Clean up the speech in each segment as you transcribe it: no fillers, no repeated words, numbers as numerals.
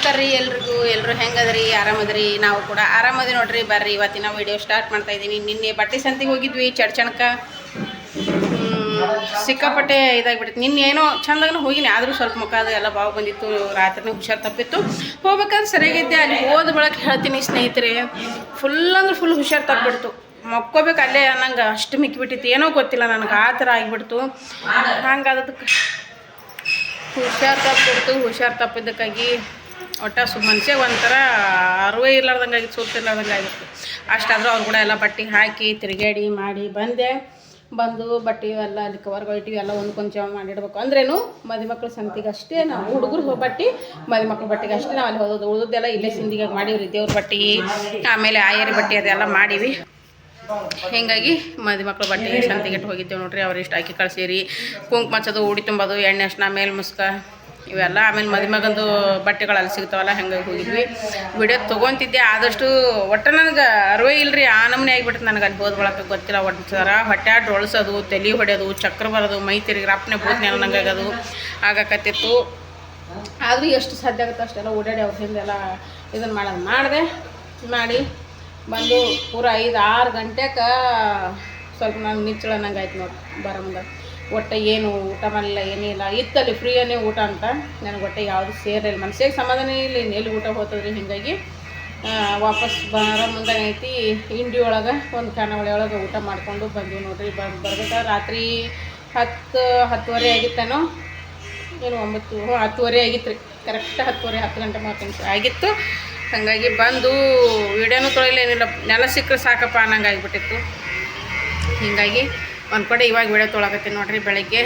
ನಮಸ್ಕಾರ ರೀ ಎಲ್ಲರೂ ಹೆಂಗದ್ರಿ ಆರಾಮದ್ರಿ ನಾವು ಕೂಡ ಆರಾಮದಿ ನೋಡ್ರಿ ಬರ್ರಿ ಇವತ್ತಿನ ವಿಡಿಯೋ ಸ್ಟಾರ್ಟ್ ಮಾಡ್ತಾ ಇದ್ದೀನಿ ನಿನ್ನೆ ಬಟ್ಟೆ ಸಂತಿಗೆ ಹೋಗಿದ್ವಿ ಚಡ್ಚಣಕ ಸಿಕ್ಕಾಪಟ್ಟೆ ಇದಾಗಿಬಿಟ್ಟಿತ್ತು ನಿನ್ನೆ ಏನೋ ಚಂದಾಗನ ಹೋಗಿನಿ ಆದರೂ ಸ್ವಲ್ಪ ಮುಖ ಅದು ಎಲ್ಲ ಬಾವು ಬಂದಿತ್ತು ರಾತ್ರಿನೇ ಹುಷಾರು ತಪ್ಪಿತ್ತು ಹೋಗ್ಬೇಕಾದ್ರೆ ಸರಿಯಾಗಿದ್ದೆ ಅಲ್ಲಿ ಹೋದ ಬಳಕೆ ಹೇಳ್ತೀನಿ ಸ್ನೇಹಿತರೆ ಫುಲ್ ಅಂದ್ರೆ ಫುಲ್ ಹುಷಾರು ತಪ್ಪಿಬಿಡ್ತು ಮಕ್ಕೋಬೇಕು ಅಲ್ಲೇ ನಂಗೆ ಅಷ್ಟು ಮಿಕ್ಕಿಬಿಟ್ಟಿತ್ತು ಏನೋ ಗೊತ್ತಿಲ್ಲ ನನಗೆ ಆ ಥರ ಆಗಿಬಿಡ್ತು ಹಂಗಾದಕ್ಕೆ ಹುಷಾರು ತಪ್ಪಿದ್ದಕ್ಕಾಗಿ ಒಟ್ಟು ಮನುಷ್ಯ ಒಂಥರ ಅರಿವೇ ಇರ್ಲಾರ್ದಂಗೆ ಆಗಿತ್ತು ಸುತ್ತಿರ್ಲಾರ್ದಂಗೆ ಆಗಿತ್ತು ಅಷ್ಟಾದರೂ ಅವ್ರು ಕೂಡ ಎಲ್ಲ ಬಟ್ಟೆ ಹಾಕಿ ತಿರುಗಾಡಿ ಮಾಡಿ ಬಂದು ಬಟ್ಟೆ ಎಲ್ಲ ಅಲ್ಲಿ ಕವರ್ಗಳು ಇಟ್ಟಿವಿ ಎಲ್ಲ ಒಂದ್ಕೊಂದು ಜಮ ಮಾಡಿಡ್ಬೇಕು ಅಂದ್ರೇನು ಮದುಮಕ್ಳು ಸಂತಿಗೆ ಅಷ್ಟೇ ನಾವು ಹುಡುಗರು ಬಟ್ಟೆ ಮದುಮಕ್ಳು ಬಟ್ಟೆಗೆ ಅಷ್ಟೇ ನಾವು ಅಲ್ಲಿ ಹೋದೋದು ಉಳಿದೆಲ್ಲ ಇಲ್ಲೇ ಸಿಂದಿಗೆ ಮಾಡೀವ್ರಿ ದೇವ್ರ ಬಟ್ಟೆ ಆಮೇಲೆ ಆಯರಿ ಬಟ್ಟೆ ಅದೆಲ್ಲ ಮಾಡೀವಿ ಹೀಗಾಗಿ ಮದುಮಕ್ಳು ಬಟ್ಟೆ ಸಂತಿಗೆಟ್ಟು ಹೋಗಿದ್ದೇವೆ ನೋಡ್ರಿ ಅವ್ರು ಇಷ್ಟು ಹಾಕಿ ಕಳ್ಸೀರಿ ಕುಂಕುಮ ಹಚ್ಚೋದು ಉಡಿ ತುಂಬೋದು ಎಣ್ಣೆ ಅಷ್ಟನ್ನ ಮೇಲೆ ಮುಸ್ಕ ಇವೆಲ್ಲ ಆಮೇಲೆ ಮದುಮಗಂದು ಬಟ್ಟೆಗಳು ಅಲ್ಲಿ ಸಿಗ್ತಾವಲ್ಲ ಹಂಗಾಗಿ ಹೋಗಿದ್ವಿ ವಿಡಿಯೋ ತೊಗೊತಿದ್ದೆ ಆದಷ್ಟು ಒಟ್ಟು ನನಗೆ ಅರಿವೇ ಇಲ್ಲರಿ ಆ ನಮೂನೆ ಆಗಿಬಿಟ್ಟು ನನಗೆ ಅಲ್ಲಿ ಹೋದ ಬಳಕ ಗೊತ್ತಿಲ್ಲ ಒಟ್ಟು ಥರ ಹೊಟ್ಟೆ ಡೊಳ್ಸೋದು ತಲೆ ಹೊಡೆಯೋದು ಚಕ್ರ ಬರೋದು ಮೈ ತಿರುಗಿ ರಪ್ಪನೆ ಬೂತ್ನೆ ನಂಗೆ ಆಗೋದು ಆಗಕತ್ತಿತ್ತು ಆದರೂ ಎಷ್ಟು ಸಾಧ್ಯ ಆಗುತ್ತೆ ಅಷ್ಟೆಲ್ಲ ಓಡಾಡಿ ಅವ್ರ ಹಿಂದೆಲ್ಲ ಇದನ್ನು ಮಾಡಿ ಬಂದು ಪೂರ 5-6 ಗಂಟೆಗೆ ಸ್ವಲ್ಪ ನಾನು ನಿಚ್ಚಳ ನಂಗೆ ಆಯ್ತು ನೋಡಿ ಮುಂದೆ ಒಟ್ಟು ಏನು ಊಟ ಮಾಡಲಿಲ್ಲ ಏನಿಲ್ಲ ಇತ್ತಲ್ಲಿ ಫ್ರೀಯೇ ಊಟ ಅಂತ ನನಗೆ ಒಟ್ಟು ಯಾವುದು ಸೇರಿಲ್ಲ ಮನಸ್ಸಿಗೆ ಸಮಾಧಾನ ಇಲ್ಲ ಎಲ್ಲಿ ಊಟ ಹೋಗ್ತದ್ರಿ ಹೀಗಾಗಿ ವಾಪಸ್ ಮುಂದೆ ಐತಿ ಇಂಡಿ ಒಳಗೆ ಒಂದು ಖಾನಾವಳಿ ಒಳಗೆ ಊಟ ಮಾಡಿಕೊಂಡು ಬಂದ್ವಿ ನೋಡ್ರಿ ಬರ್ಬೇಕಾದ್ರೆ ರಾತ್ರಿ 10-10:30 ಆಗಿತ್ತೇನೋ ಏನು 10:30 ಆಗಿತ್ತು ರೀ ಕರೆಕ್ಟ್ 10 ಗಂಟೆ 30 ನಿಮಿಷ ಆಗಿತ್ತು ಹಾಗಾಗಿ ಬಂದು ವಿಡಿಯೋನೂ ತೊಳಿಲ್ಲ ಏನಿಲ್ಲ ನೆಲ ಸಿಕ್ಕರೆ ಸಾಕಪ್ಪ ಅನ್ನಂಗೆ ಆಗಿಬಿಟ್ಟಿತ್ತು ಹೀಗಾಗಿ ಒಂದು ಕಡೆ ಇವಾಗ ವಿಡಿಯೋ ತೊಳಕತ್ತೀನಿ ನೋಡ್ರಿ ಬೆಳಗ್ಗೆ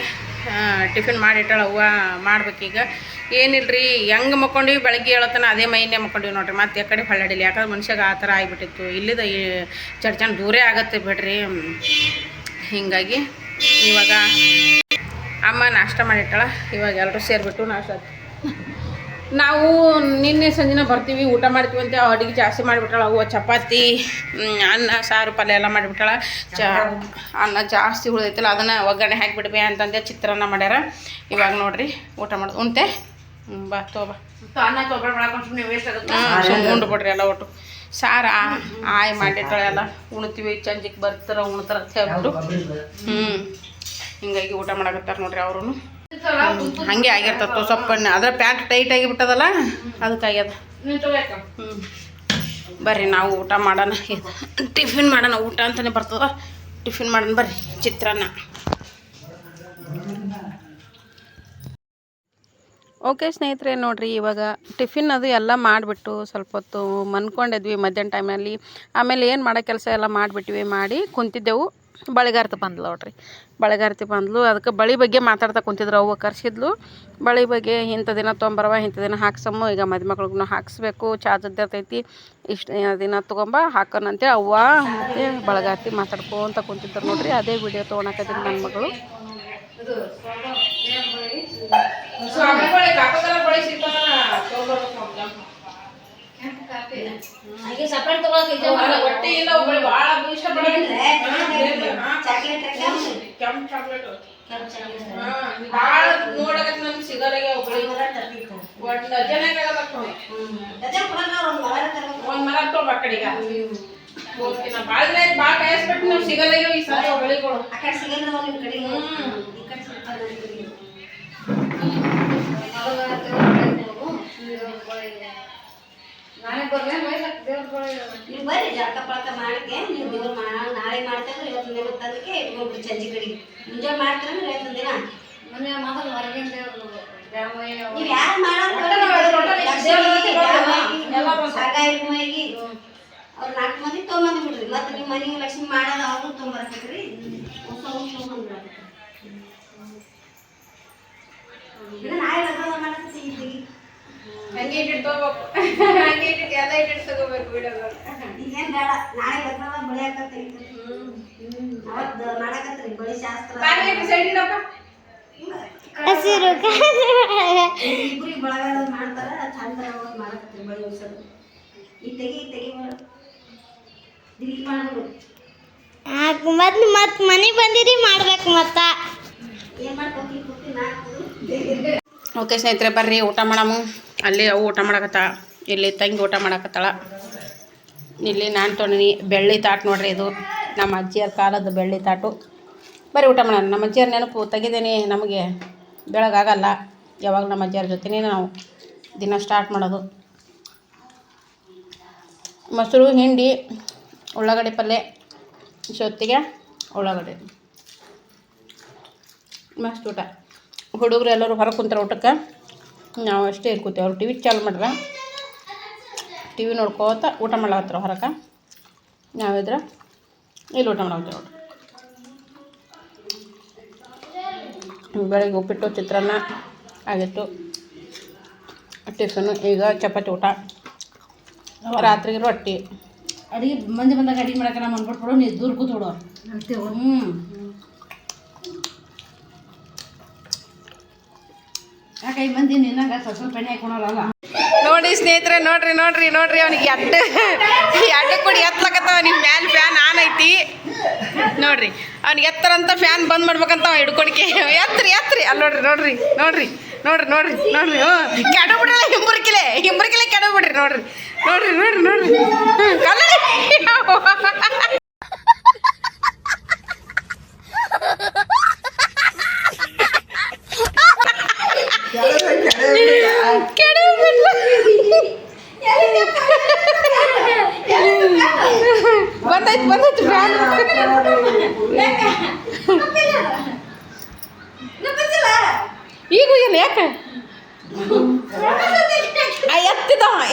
ಟಿಫಿನ್ ಮಾಡಿಟ್ಟಾಳ ಹೂವು ಮಾಡ್ಬೇಕೀಗ ಏನಿಲ್ಲರಿ ಹೆಂಗೆ ಮಕ್ಕೊಂಡಿವಿ ಬೆಳಗ್ಗೆ ಹೇಳತ್ತನ ಅದೇ ಮೈನೇ ಮಕ್ಕೊಂಡಿವಿ ನೋಡ್ರಿ ಮತ್ತೆ ಆ ಕಡೆ ಹೊಳ್ಳಾಡಿಲ್ಲ ಯಾಕಂದ್ರೆ ಮನುಷ್ಯಾಗ ಆ ಥರ ಆಗಿಬಿಟ್ಟಿತ್ತು ಇಲ್ಲಿದ ಚಡ್ಚಣ್ ದೂರೇ ಆಗತ್ತೆ ಬಿಡ್ರಿ ಹೀಗಾಗಿ ಇವಾಗ ಅಮ್ಮ ನಾಷ್ಟ ಮಾಡಿಟ್ಟಾಳ ಇವಾಗ ಎಲ್ಲರೂ ಸೇರಿಬಿಟ್ಟು ನಾಷ್ಟ ನಾವು ನಿನ್ನೆ ಸಂಜೆನ ಬರ್ತೀವಿ ಊಟ ಮಾಡ್ತೀವಿ ಅಂತ ಅಡುಗೆ ಜಾಸ್ತಿ ಮಾಡಿಬಿಟ್ಟಾಳ ಅವು ಚಪಾತಿ ಅನ್ನ ಸಾರು ಪಲ್ಯ ಎಲ್ಲ ಮಾಡಿಬಿಟ್ಟಾಳ ಅನ್ನ ಜಾಸ್ತಿ ಉಳಿದೈತಲ್ಲ ಅದನ್ನು ಒಗ್ಗರಣೆ ಹಾಕಿಬಿಡ್ಬೇ ಅಂತಂದೆ ಚಿತ್ರಾನ್ನ ಮಾಡ್ಯಾರ ಇವಾಗ ನೋಡ್ರಿ ಊಟ ಮಾಡೋದು ಉಂಟೆ ಬಾ ತೋಬಾ ಅನ್ನ ತೊಗೊಳ್ಳಿ ಮಾಡ್ಕೊಂಡು ಸುಮ್ಮನೆ ವೇಸ್ಟ್ ಆಗುತ್ತೆ ಉಂಡು ಬಿಡ್ರಿ ಎಲ್ಲ ಒಟ್ಟು ಸಾರು ಆಯ್ ಮಾಡಿಟ್ಟಾಳೆ ಎಲ್ಲ ಉಣ್ತೀವಿ ಸಂಜೆಗೆ ಬರ್ತಾರ ಉಣ್ತಾರ ಅಂತ ಹೇಳ್ಬಿಟ್ಟು ಹಿಂಗಾಗಿ ಊಟ ಮಾಡಕತ್ತಾರ ನೋಡ್ರಿ ಅವರು ಹಂಗೆ ಆಗಿರ್ತತ್ತು ಸ್ವಲ್ಪ ಅದ್ರ ಪ್ಯಾಂಟ್ ಟೈಟ್ ಆಗಿಬಿಟ್ಟದಲ್ಲ ಅದಕ್ಕಾಗ್ಯದ ಬರ್ರಿ ನಾವು ಊಟ ಮಾಡೋಣ ಟಿಫಿನ್ ಮಾಡೋಣ ಊಟ ಅಂತಲೇ ಬರ್ತದ ಟಿಫಿನ್ ಮಾಡೋಣ ಬರ್ರಿ ಚಿತ್ರಾನ್ನ ಓಕೆ ಸ್ನೇಹಿತರೆ ನೋಡಿರಿ ಇವಾಗ ಟಿಫಿನ್ ಅದು ಎಲ್ಲ ಮಾಡಿಬಿಟ್ಟು ಸ್ವಲ್ಪ ಹೊತ್ತು ಮನ್ಕೊಂಡಿದ್ವಿ ಮಧ್ಯಾಹ್ನ ಟೈಮಲ್ಲಿ ಆಮೇಲೆ ಏನು ಮಾಡೋ ಕೆಲಸ ಎಲ್ಲ ಮಾಡಿಬಿಟ್ವಿ ಮಾಡಿ ಕುಂತಿದ್ದೆವು ಬಳೆಗಾರ್ತಿ ಬಂದ್ಲು ನೋಡ್ರಿ ಬಳೆಗಾರ್ತಿ ಬಂದ್ಲು ಅದಕ್ಕೆ ಬಳೆ ಬಗ್ಗೆ ಮಾತಾಡ್ತಾ ಕುಂತಿದ್ರು ಅವ್ವ ಕರ್ಸಿದ್ಲು ಬಳೆ ಬಗ್ಗೆ ಇಂಥ ದಿನ ತೊಗೊಂಬರವ ಇಂಥ ದಿನ ಹಾಕ್ಸಮ್ಮ ಈಗ ಮದುಮಕ್ಳಿಗೂ ಹಾಕಿಸ್ಬೇಕು ಚಾರ್ಜ್ ಇರ್ತೈತಿ ಇಷ್ಟು ದಿನ ತೊಗೊಂಬ ಹಾಕೋಣಂತೇಳಿ ಅವ್ವ ಮತ್ತು ಬಳೆಗಾರ್ತಿ ಮಾತಾಡ್ಕೊಂತ ಕುಂತಿದ್ರು ನೋಡ್ರಿ ಅದೇ ವಿಡಿಯೋ ತೊಗೊಳಕತ್ತೀನಿ ನನ್ನ ಮಗಳು ನಾಳೆ ಬರ್ರಿ ಜಳಕ ಪಳಕ ಮಾಡಕ್ಕೆ ನೀವು ದೇವ್ರು ನಾಳೆ ಮಾಡ್ತೇವೆ ಇವತ್ತಿನ ದಿನ ತಂದಕ್ಕೆ ಇಟ್ಕೊಂಡ್ಬಿಡಿ ಸಂಜೆ ಕಡೆಗೆ ಮುಂಜಾನೆ ಮಾಡ್ತೀರಂದ್ರೆ ಇವತ್ತಿನ ದಿನ ಮೊನ್ನೆ ಮೊದಲು ಹೊರಗಿನ ದೇವ್ರು ನೀವು ಯಾರು ಮಾಡೋಗಿ ಅವ್ರು 4 ಮಂದಿ ತೊಗೊಂಬಂದು ಬಿಡ್ರಿ ಮತ್ತೆ ನಿಮ್ಮ ಮನೆಗೆ ಲಕ್ಷ್ಮಿ ಮಾಡೋದು ಅವ್ರನ್ನೂ ತೊಗೊಂಬರ್ಬೇಕ್ರಿ ನಾಳೆ ಮಾಡಕ್ಕೆ ಹಂಗೆ ಇಟ್ಕೋಬೇಕು ಹಂಗೆ ಇಟ್ಟು ಎಲ್ಲ ಇಟ್ಟು ತಗೋಬೇಕು ಬಿಡೋದು ಈಗೇನು ಬೇಡ ನಾಳೆ ಲಗ್ನದ ಬಳಿ ಹಾಕತ್ರಿ ಅವತ್ತು ಮಾಡಕತ್ರಿ ಬಳಿ ಶಾಸ್ತ್ರ ಇಬ್ಬರಿಗೆ ಬಳಗಾದ ಮಾಡ್ತಾರ ಚಂದ ಮಾಡಕತ್ರಿ ಬಳಿ ಉಳ್ಸೋದು ಈ ತೆಗಿ ಡಿಲೀಟ್ ಮಾಡ್ಬೋದು ಮೊದ್ಲು ಮತ್ತೆ ಮನೆಗೆ ಬಂದಿರಿ ಮಾಡ್ಬೇಕು ಮತ್ತ ಏನು ಮಾಡ್ಬೇಕು ಓಕೆ ಸ್ನೇಹಿತರೆ ಬರ್ರಿ ಊಟ ಮಾಡಮು ಅಲ್ಲಿ ಅವು ಊಟ ಮಾಡಕತ್ತ, ಇಲ್ಲಿ ತಂಗಿ ಊಟ ಮಾಡಕತ್ತಾಳ. ಇಲ್ಲಿ ನಾನು ತೊಗೊಂಡಿನಿ ಬೆಳ್ಳಿ ತಾಟು ನೋಡ್ರಿ, ಇದು ನಮ್ಮ ಅಜ್ಜಿಯರ ಕಾಲದ ಬೆಳ್ಳಿ ತಾಟು. ಬರೀ ಊಟ ಮಾಡೋಣ. ನಮ್ಮ ಅಜ್ಜಿಯರ ನೆನಪು ತೆಗಿದೇನೆ ನಮಗೆ ಬೆಳಗಾಗಲ್ಲ. ಯಾವಾಗ ನಮ್ಮ ಅಜ್ಜಿಯರ ಜೊತೆನೇ ನಾವು ದಿನ ಸ್ಟಾರ್ಟ್ ಮಾಡೋದು. ಮೊಸರು, ಹಿಂಡಿ, ಉಳ್ಳಾಗಡ್ಡಿ ಪಲ್ಯ, ಜೊತೆಗೆ ಉಳ್ಳಾಗಡ್ಡಿ, ಮಸ್ತ್ ಊಟ. ಹುಡುಗರು ಎಲ್ಲರೂ ಹೊರಗೆ ಕುಂತಾರೆ ಊಟಕ್ಕೆ, ನಾವು ಅಷ್ಟೇ ಇರ್ಕೋತೀವಿ. ಅವ್ರು ಟಿ ವಿ ಚಾಲು ಮಾಡ್ರೆ ಟಿ ವಿ ನೋಡ್ಕೋತ ಊಟ ಮಾಡ್ಲತ್ತರ ಹೊರಗೆ. ನಾವಿದ್ರೆ ಇಲ್ಲಿ ಊಟ ಮಾಡಾಕ್ತೀವಿ ನೋಡ್ರಿ. ಬೆಳಗ್ಗೆ ಉಪ್ಪಿಟ್ಟು ಚಿತ್ರಾನ್ನ ಆಗಿತ್ತು ಟಿಫನು. ಈಗ ಚಪಾತಿ ಊಟ, ರಾತ್ರಿಗೆ ರೊಟ್ಟಿ. ಅಡಿಗೆ ಮಂದಿ ಬಂದಾಗ ಅಡಿಗೆ ಮಾಡಕ್ಕೆ ನಮ್ಮ ಅನ್ಬಿಟ್ಬಿಡು, ನೀವು ದೂರ ಕೂತ್ಬಿಡು ಅಂತೀವಿ. ಯಾಕೆ ಈ ಮಂದಿ ನಿನ್ನಾಗ ಸ್ವಲ್ಪ ಎಣ್ಣೆ ಹಾಕೊಳಲ್ಲ. ನೋಡಿ ಸ್ನೇಹಿತರೆ, ನೋಡ್ರಿ ನೋಡ್ರಿ ನೋಡ್ರಿ ಅವ್ನಿಗೆ ಎಡ್ಡು ಕೊಡಿ ಎತ್ತಲಕತ್ತವ. ನಿಮ್ಮ ಮ್ಯಾಲೆ ಫ್ಯಾನ್ ಆನ್ ಐತಿ ನೋಡ್ರಿ. ಅವ್ನಿಗೆ ಎತ್ತರಂತ ಫ್ಯಾನ್ ಬಂದ್ ಮಾಡ್ಬೇಕಂತ ಹಿಡ್ಕೊಡಿಕೆ ಎತ್ರಿ ಎತ್ರಿ. ಅಲ್ಲಿ ನೋಡ್ರಿ ನೋಡ್ರಿ ನೋಡ್ರಿ ನೋಡ್ರಿ ನೋಡ್ರಿ ನೋಡ್ರಿ. ಕೆಡ ಬಿಡ್ರಲ್ಲ, ಹಿಂಬರ್ಕಿಲೆ ಕೆಡ ಬಿಡ್ರಿ. ನೋಡ್ರಿ ನೋಡ್ರಿ ನೋಡ್ರಿ ನೋಡ್ರಿ ಕಲ್ಲಡಿ ಬಂದೈತಿ ಬಂದೈತಿ ಫ್ಯಾನ್. ಈಗ ಏನು ಯಾಕೆ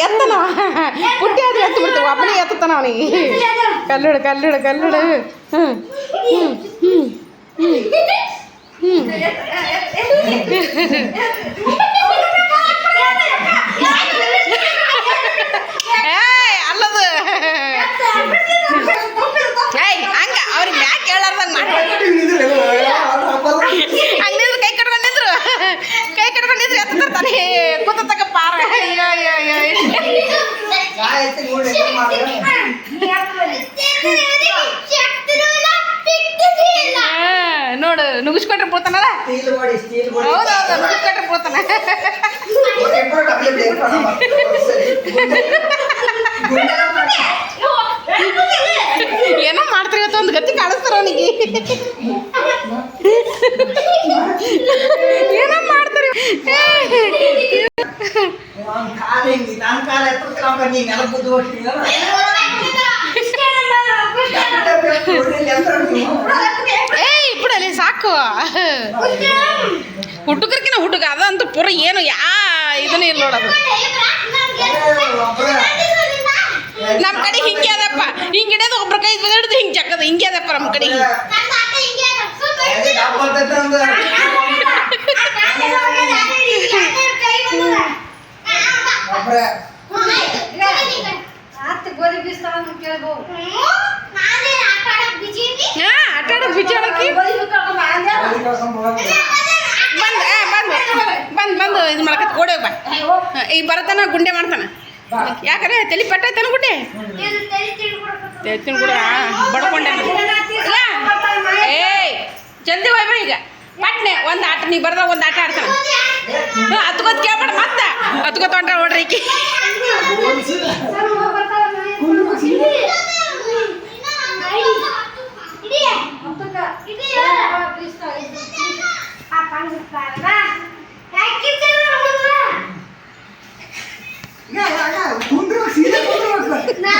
ಎತ್ತನವ ಪುಟ್ಟಿ ಆದ್ರೆ ಎತ್ತು ಬಿಡ್ತೀವಿ. ಒಬ್ಬನೇ ಎತ್ತತಾನ ಅವನಿಗೆ. ಕಲ್ಲಿಡು ಕಲ್ಲಿಡು ಕಲ್ಲಿಡು. ಅಲ್ಲದು ಹಂಗ ಅವ್ರಿಗೆ ಮ್ಯಾಕ್ ಕೇಳಾರ್ದಂಗ ಹಂಗಿದ್ರು ಕೈ ಕಟ್ಕೊಂಡಿದ್ರು ಎತ್ತಿರ್ತಾನೆ ಕೂತ ತಕ ಪಾರ. ನೋಡು ನುಗ್ಗಿಸ್ಕೊಂಡ್ರೆ ಬಿಡ್ತಾನಲ್ಲ. ಹೌದೌದು, ನುಗ್ಗಿಸ್ಕೊಂಡ್ರೆ ಬಿಡ್ತಾನ. ಏನೋ ಮಾಡ್ತಾರೆ ಇವತ್ತು, ಒಂದು ಗತಿ ಕಾಣಿಸ್ತಾರ ಅವನಿಗೆ. ಏನೋ ಮಾಡ್ತಾರೆ. ಏಯ್ ಬಿಡಲಿ ಸಾಕು. ಹುಡುಗರ್ಕಿನ ಹುಡುಗ ಅದಂತೂ ಪೂರ ಏನು ಇದನ್ನ ಇಲ್ಲ ನೋಡೋದು. ನಮ್ಮ ಕಡೆ ಹಿಂಗೆ ಅದಪ್ಪ, ಹಿಂಗೆ ಹಿಡಿಯೋದು ಒಬ್ರ ಕೈ ಹಿಡಿದು ಹಿಂಗೆ ಜಕ್ಕದ ಹಿಂಗೆ ಅದಪ್ಪ ನಮ್ಮ ಕಡೆಗೆ. ಆಟ ಆಡೋದು ಬಿಜಿ ಆಡಕ್ಕೆ ಬಂದು ಇದು ಮಾಡಕತ್ತ ಓಡೋಗ ಬಾ. ಈಗ ಬರತಾನ ಗುಂಡೆ ಮಾಡ್ತಾನ. ಯಾಕಂದ್ರೆ ತಲೆ ಪಟ್ಟೈತಾನ ಗುಡ್ಡೆ ಕೂಡ ಬಡ್ಕೊಂಡೆ. ಏಯ್ ಜಲ್ದಿ ಹೋಯ್ಬ ಈಗ ಪಟ್ನೆ. ಒಂದು ಆಟ ನೀ ಬರ್ದಾಗ ಒಂದು ಆಟ ಆಡ್ತಾನ. ಹತ್ಕೊತ್ ಕೇಳ್ಬೇಡ ಮತ್ತೆ ಹತ್ಕೊತ್ ಹೊಂಟ ನೋಡ್ರಿ ಈಕಿ.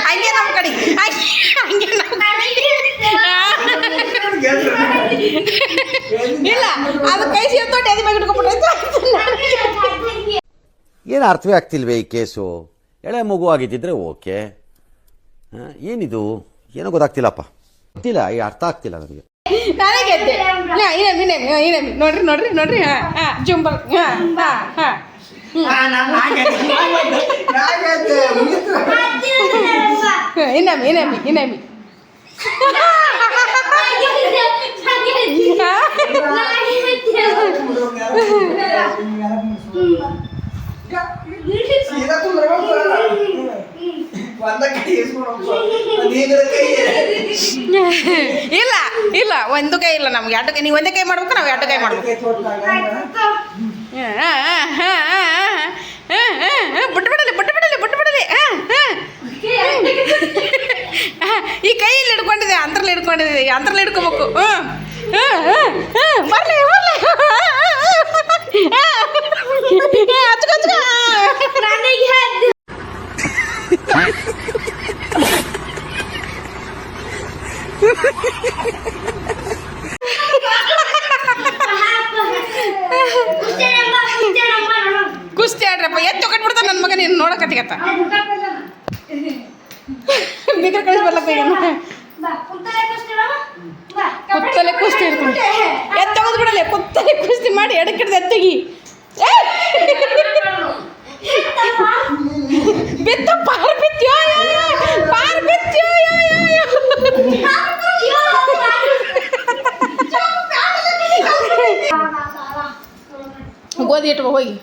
ಹಂಗೆ ನಮ್ಮ ಕಡೆ ಹಂಗೆ ಇಲ್ಲ ಅದು ಕೈ ಸೇರ್ತೊಟ್ಟು ಎದಿ ಮ್ಯಾಗ ಇಟ್ಕೊಂಡ್ಬಿಟ್ಟೈತೆ. ಏನು ಅರ್ಥವೇ ಆಗ್ತಿಲ್ವೇ ಈ ಕೇಸು? ಎಳೆ ಮಗು ಆಗಿದ್ದಿದ್ರೆ ಓಕೆ. ಏನಿದು ಏನೋ ಗೊತ್ತಾಗ್ತಿಲ್ಲಪ್ಪ, ಗೊತ್ತಿಲ್ಲ, ಈ ಅರ್ಥ ಆಗ್ತಿಲ್ಲ ನನಗೆ. ನಾನೇ ಗೆದ್ದೆ. ಇನೇಮಿ ನೋಡ್ರಿ ನೋಡ್ರಿ ನೋಡ್ರಿ. ಹಾಂ ಜುಂಬಲ್. ಹಾಂ ಇನೇಮಿ ಇಲ್ಲ ಇಲ್ಲ ಒಂದು ಕೈ ಇಲ್ಲ ನಮ್ಗೆ. ಎರಡು ಕೈ. ನೀವು ಒಂದೇ ಕೈ ಮಾಡ್ಬೇಕು, ನಾವು ಎರಡು ಕೈ ಮಾಡ್ಬೇಕು. ಬಿಟ್ಬಿಡಲಿ ಈ ಕೈಯಲ್ಲಿ ಹಿಡ್ಕೊಂಡಿದೆ ಅಂತರ್ಲಿ ಹಿಡ್ಕೋಬೇಕು ಬರ್ಲಿ ಕುಸ್ತಿ ಆಡ್ರಪ್ಪ ಎತ್ತು ಕಟ್ಬಿಡ್ತಾನೆ ನನ್ನ ಮಗ ನೀನು ನೋಡಕತ್ತಿಗತ್ತ ಬಿಗ್ರ ಕಳಿಸಿ ಬರ್ಲಪ್ಪ ಈಗ ಕುತ್ತಲೆ ಕುಸ್ತಿ ಇರ್ತೀನಿ ಎತ್ತೋದು ಬಿಡಲ್ಲ ಕುತ್ತಲೆ ಕುಸ್ತಿ ಮಾಡಿ ಎಡಕ್ಕಿಡ್ದು ಎತ್ತಗಿ ಬಿತ್ತು ಪಾರ್ ಬಿತ್ತ್ಯೋ ಗೋಧಿ ಇಟ್ಟು ಹೋಗಿ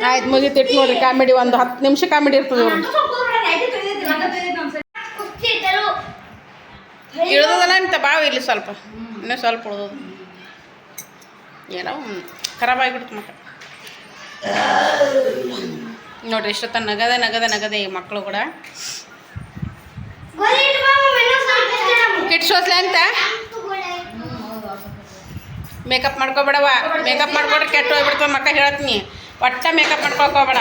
ಆಯ್ತು ಮುಗಿತು ಇಟ್ಟು ನೋಡ್ರಿ ಕಾಮಿಡಿ ಒಂದು 10 ನಿಮಿಷ ಕಾಮಿಡಿ ಇರ್ತದೆ ಇಳ್ದದಲ್ಲ ಅಂತ ಬಾವು ಇಲ್ಲಿ ಸ್ವಲ್ಪ ಇನ್ನೂ ಸ್ವಲ್ಪ ಉಳ್ದದು ಏನೋ ಖರಾಬ್ ಆಗಿಬಿಡ್ತು ಮತ್ತೆ ನೋಡ್ರಿ ಇಷ್ಟೊತ್ತ ನಗದೆ ಈ ಮಕ್ಕಳು ಕೂಡ ಕಿಟ್ಸೋಸ್ಲೆ ಅಂತ ಮೇಕಪ್ ಮಾಡ್ಕೊಬೇಡವ ಮೇಕಪ್ ಮಾಡ್ಕೊಟ್ರೆ ಕೆಟ್ಟ ಹೋಗ್ಬಿಡ್ತವ ಮಕ್ಕ ಹೇಳ್ತೀನಿ ಒಟ್ಟ ಮೇಕಪ್ ಮಾಡ್ಕೊಬೇಡ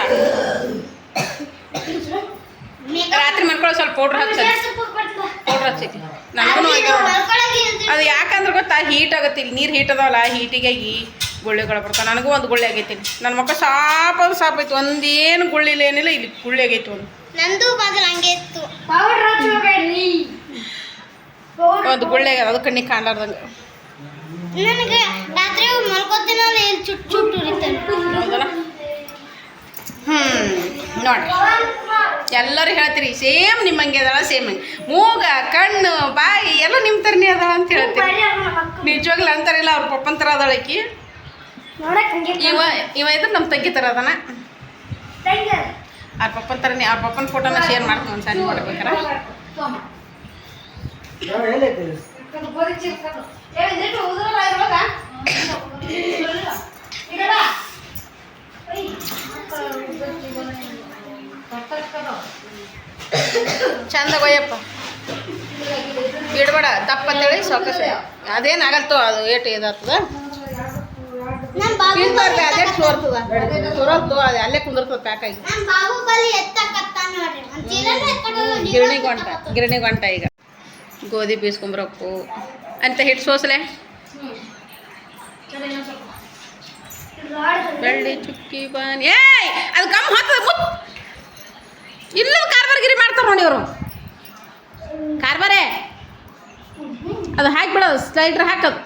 ರಾತ್ರಿ ಮಾಡ್ಕೊಳ್ಳೋ ಸ್ವಲ್ಪ ಪೌಡ್ರ್ ಹಚ್ಚೈತಿ ನನಗೂ ಅದು ಯಾಕಂದ್ರೆ ಗೊತ್ತಾ ಹೀಟ್ ಆಗುತ್ತೆ ಇಲ್ಲಿ ನೀರು ಹೀಟ್ ಅದಾವಲ್ಲ ಹೀಟಿಗಾಗಿ ಗುಳ್ಳೆಗಳು ಬರ್ತಾವೆ ನನಗೂ ಒಂದು ಗುಳ್ಳೆ ಆಗೈತಿ ನನ್ನ ಮಕ್ಕ ಸಾಪೈತಿ ಒಂದೇನು ಗುಳ್ಳಿಲ್ಲ ಏನಿಲ್ಲ ಇಲ್ಲಿ ಗುಳ್ಳೆ ಆಗೈತಿ ಒಂದು ಗುಳ್ಳೆ ಆಗ್ಯದ ಅದು ಕಣ್ಣಿಗೆ ಕಾಣಲಾರ್ದಂಗೆ ನೋಡಿ ಎಲ್ಲರೂ ಹೇಳ್ತೀರಿ ಸೇಮ್ ನಿಮ್ಮಂಗೆ ಅದಾಳ ಸೇಮ್ ಮೂಗ ಕಣ್ಣು ಬಾಯಿ ಎಲ್ಲ ನಿಮ್ಮ ಥರನೇ ಅದಾಳ ಅಂತ ಹೇಳ್ತೀರಿ ನಿಜವಾಗ್ಲೂ ಅಂತಾರಿಲ್ಲ ಅವ್ರ ಪಪ್ಪನ ಥರ ಅದಾಳಕಿ ಇವ ಇದ್ರೆ ನಮ್ಮ ತಂಗಿ ಥರ ಅದಾನ ಅವ್ರ ಪಪ್ಪನ ಥರನೇ ಅವ್ರ ಪಪ್ಪನ ಫೋಟೋನ ಶೇರ್ ಮಾಡ್ತೀನಿ ಒಂದು ಸಣ್ಣ ಮಾಡ್ಬೇಕಾರೆ ಚಂದ ಕೊಯ್ಯಪ್ಪ ಇಡಬೇಡ ದಪ್ಪ ಅಂತೇಳಿ ಸಾಕು ಅದೇನಾಗಲ್ತು ಅದು ಏಟು ಇದಾಗ್ತದ ಅದೇ ಸೋರ್ತದ ಅದು ಅಲ್ಲೇ ಕುಂದಿರ್ತದ ಪ್ಯಾಕಾಗಿ ಗಿರಣಿ ಗಂಟ ಈಗ ಗೋಧಿ ಬೀಸ್ಕೊಂಬರಕ್ಕು ಅಂತ ಹಿಟ್ಟು ಸೋಸಲೆ ಬೆಳ್ಳಿ ಚುಕ್ಕಿ ಬಾನಿ ಏಯ್ ಅದು ಕಮ್ಮಿ ಹಾಕ್ತದೆ ಇಲ್ಲ ಕಾರ್ಬಾರ್ಗಿರಿ ಮಾಡ್ತಾರೆ ನೋಡಿ ಇವರು ಕಾರ್ಬಾರೇ ಅದು ಹಾಕಿಬಿಡೋದು ಸ್ಲೈಡ್ರ್ ಹಾಕೋದು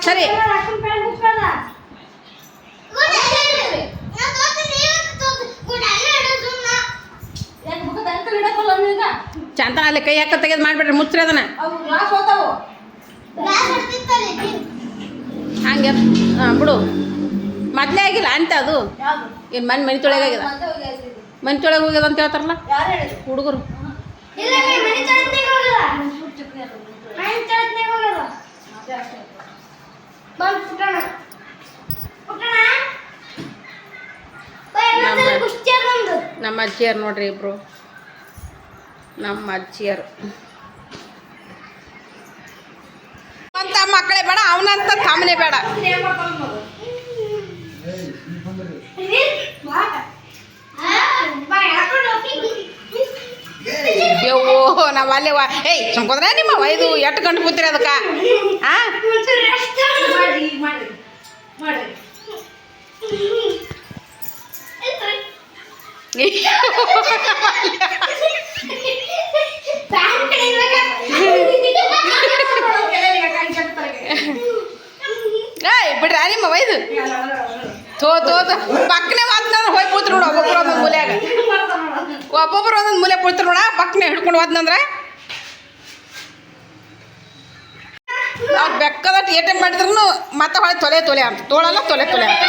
ಸರಿ ಚಂದ ಅಲ್ಲಿ ಕೈ ಹಾಕ ತೆಗೆದು ಮಾಡಿಬಿಡ್ರಿ ಮುಚ್ಚ್ರಿ ಅದನ್ನ ಹಂಗೆ ಬಿಡು ಮೊದಲೇ ಆಗಿಲ್ಲ ಅಂತ ಅದು ಏನು ಮನೆ ತೊಳೆಗೆ ಆಗ್ಯದ ಮನೆ ತೊಳೆಗೆ ಹೋಗ್ಯದ ಅಂತ ಹೇಳ್ತಾರಲ್ಲ ಹುಡುಗರು ನಮ್ಮ ಅಜ್ಜಿಯರು ನೋಡ್ರಿ ಇಬ್ರು ನಮ್ಮ ಅಜ್ಜಿಯರು ಅಂತ ಮಕ್ಕಳೇ ಬೇಡ ಅವನಂತ ತಮ್ಮನೇ ಬೇಡ ಯವ್ವೋ ನಾವು ಅಲ್ಲೇ ಏಯ್ ಸುಮ್ಕೋದ್ರೆ ನಿಮ್ಮ ಇದು ಎಟ್ಟು ಗಂಟು ಕೂತಿರಿ ಅದಕ್ಕೆ ಏಯ್ ಬಿಡ್ರಿ ನಿಮ್ಮ ವೈದು ತೋ ಪಕ್ಕನೆ ಮಾತನಾಡ ಹೋಗಿ ಕೂತ್ರು ನೋಡು ಒಬ್ಬೊಬ್ರು ಒಂದೊಂದು ಮೂಲ್ಯಾಗ ಒಬ್ಬೊಬ್ರು ಒಂದೊಂದು ಮೂಲೆ ಕೂತ್ರು ನೋಡ ಪಕ್ಕನೆ ಹಿಡ್ಕೊಂಡು ಹೋದ್ನಂದ್ರೆ ಅವ್ರು ಬೆಕ್ಕದಟ್ಟು ಏಟೆ ಮಾಡಿದ್ರು ಮತ್ತೆ ಹೊಳೆ ತೊಲೆ ಅಂತ ತೋಳಲ್ಲ ತೊಲೆ ಅಂತ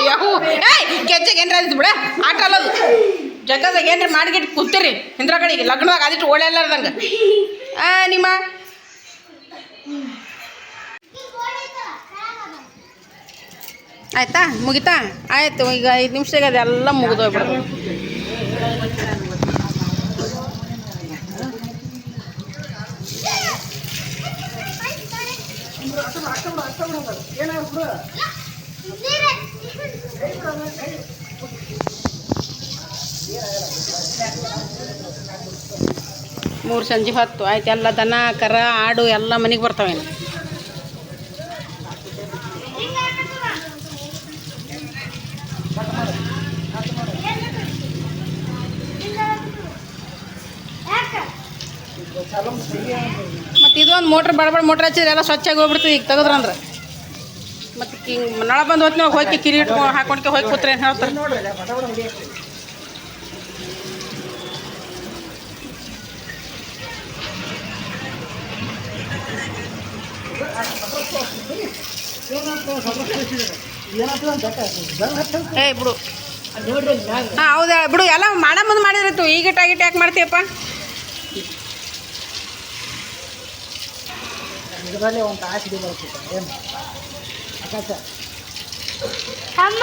ಯಾವು ಏಯ್ ಗೆಜ್ಜೆಗೆ ಏನ್ರ ಆದಿತ್ತು ಬಿಡ ಆಟ ಅಲ್ಲದು ಜಗದಾಗ ಏನ್ರ ಮಾಡಿಗಿಟ್ಟು ಕೂತಿರಿ ಹಿಂದ್ರ ಕಡೆಗೆ ಲಗ್ನದಾಗ ಅದಿಟ್ಟು ಓಳೆಲ್ಲಾರ್ದಂಗೆ ನಿಮ್ಮ ಆಯ್ತಾ ಮುಗಿತಾ ಆಯ್ತು ಈಗ 5 ನಿಮಿಷದಾಗ ಅದೆಲ್ಲ ಮುಗಿದೋಗ್ಬಿಡ್ತು. ಮೂರು ಸಂಜೆ ಹೊತ್ತು ಆಯ್ತು ಎಲ್ಲ ದನ ಕರ ಆಡು ಎಲ್ಲ ಮನೆಗೆ ಬರ್ತಾವೇನು. ಮತ್ತು ಇದೊಂದು ಮೋಟ್ರ್ ಬಡ ಮೋಟ್ರ್ ಹಚ್ಚಿದ್ರೆ ಎಲ್ಲ ಸ್ವಚ್ಛಾಗಿ ಹೋಗ್ಬಿಡ್ತದೆ ಈಗ ತೆಗೆದ್ರಂದ್ರೆ. ಮತ್ತು ಹಿಂಗೆ ನಳ ಬಂದು ಹೊತ್ತಿನ ಹೋಗಿ ಕಿರಿ ಇಟ್ಕೊಂಡು ಹಾಕೊಂಡ್ಕೆ ಹೋಗಿ ಕೂತ್ರೆ ಏನು ಹೇಳ್ತಾರೆ. ಏ ಬಿಡು ಹಾಂ ಹೌದಾ ಬಿಡು ಎಲ್ಲ ಮಾಡ ಮುಂದೆ ಮಾಡಿದ್ರಿತ್ತು ಈಗ ಟಾಗಿಟ್ ಯಾಕೆ ಮಾಡ್ತೀಯಪ್ಪ. ಅಮ್ಮ